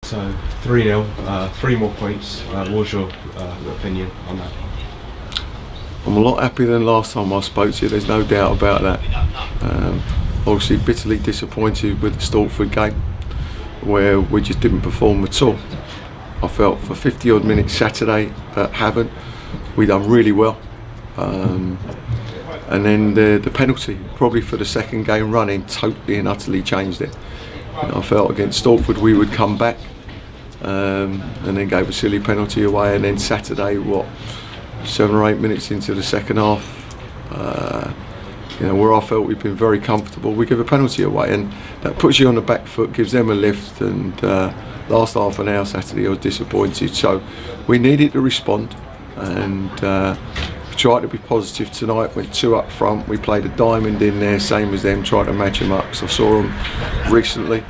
So 3-0, 3 more points. What's your opinion on that? I'm a lot happier than last time I spoke to you, there's no doubt about that. Obviously bitterly disappointed with the Stortford game, where we just didn't perform at all. I felt for 50 odd minutes Saturday at Havant, we done really well. And then the penalty, probably for the second game running, totally and utterly changed it. I felt against Stortford we would come back, and then gave a silly penalty away, and then Saturday, 7 or 8 minutes into the second half, where I felt we've been very comfortable, we give a penalty away, and that puts you on the back foot, gives them a lift. And last half an hour Saturday I was disappointed, so we needed to respond, and tried to be positive tonight. Went 2 up front, we played a diamond in there, same as them, tried to match them up, because I saw them recently.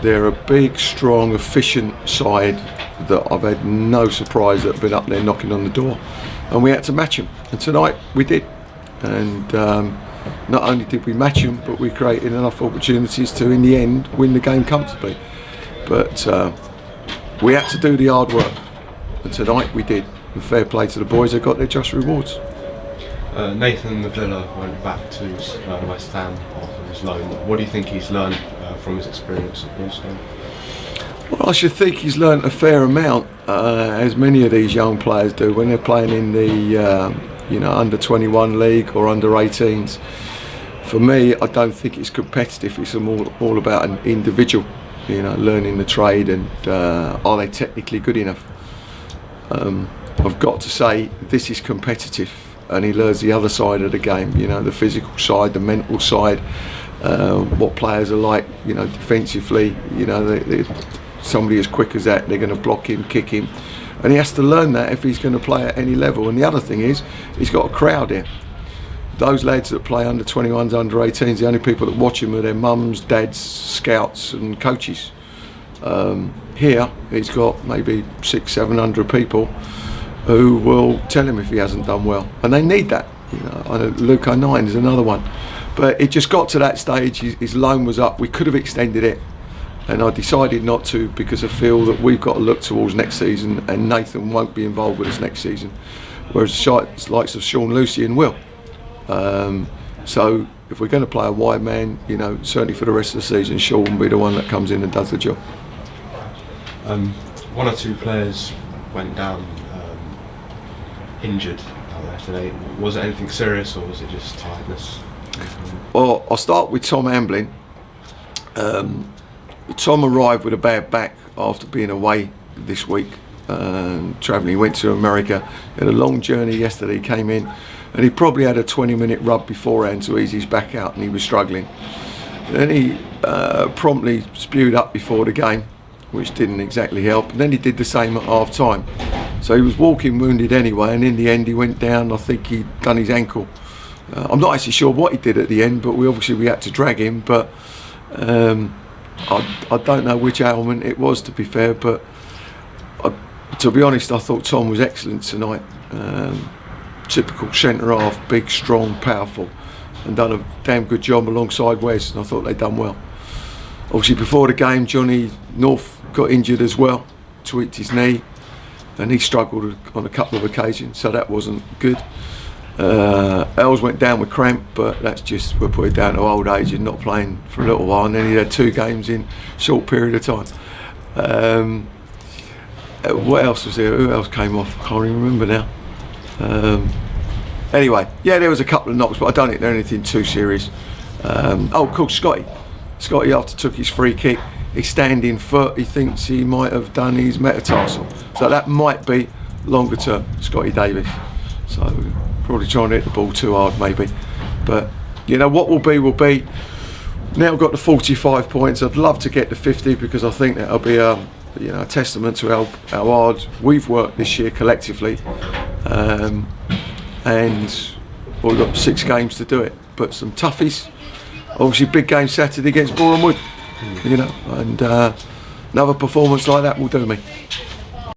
They're a big, strong, efficient side that I've had no surprise that have been up there knocking on the door, and we had to match them, and tonight we did. And not only did we match them, but we created enough opportunities to, in the end, win the game comfortably. But we had to do the hard work, and tonight we did. And fair play to the boys, they got their just rewards. Nathan Villa went back to West Ham after his loan. What do you think he's learned from his experience at Boston? Well, I should think he's learnt a fair amount, as many of these young players do when they're playing in the under 21 league or under 18s. For me, I don't think it's competitive. It's all about an individual, learning the trade, and are they technically good enough. I've got to say this is competitive, and he learns the other side of the game, the physical side, the mental side, what players are like, defensively. They're somebody as quick as that, they're going to block him, kick him, and he has to learn that if he's going to play at any level. And the other thing is, he's got a crowd here. Those lads that play under 21s, under 18s, the only people that watch him are their mums, dads, scouts and coaches. Here he's got maybe 600-700 people who will tell him if he hasn't done well, and they need that. I know Luke O'Nien is another one, but it just got to that stage. His loan was up, we could have extended it, and I decided not to, because I feel that we've got to look towards next season, and Nathan won't be involved with us next season, whereas the likes of Sean Lucian will. So if we're going to play a wide man, certainly for the rest of the season, Sean will be the one that comes in and does the job. 1 or 2 players went down injured out there today. Was it anything serious, or was it just tiredness? Well, I'll start with Tom Amblin. Tom arrived with a bad back after being away this week, travelling. He went to America, had a long journey yesterday, came in, and he probably had a 20-minute rub beforehand to ease his back out, and he was struggling. Then he promptly spewed up before the game, which didn't exactly help, and then he did the same at half time. So he was walking wounded anyway, and in the end he went down. I think he'd done his ankle. I'm not actually sure what he did at the end, but we had to drag him, but I don't know which ailment it was, to be fair, but to be honest, I thought Tom was excellent tonight. Typical centre half, big, strong, powerful, and done a damn good job alongside Wes, and I thought they'd done well. Obviously before the game, Johnny North got injured as well, tweaked his knee, and he struggled on a couple of occasions, so that wasn't good. Els went down with cramp, but that's just, we'll put it down to old age and not playing for a little while, and then he had 2 games in a short period of time. What else was there? Who else came off? I can't even remember now. Anyway, yeah, there was a couple of knocks, but I don't think they're anything too serious. Of course, Scotty, after took his free kick, his standing foot, he thinks he might have done his metatarsal, so that might be longer term, Scotty Davis. So probably trying to hit the ball too hard maybe, but what will be. Now got the 45 points. I'd love to get to 50, because I think that'll be a testament to how hard we've worked this year collectively, and we've got 6 games to do it, but some toughies. Obviously big game Saturday against Boreham Wood, and another performance like that will do me.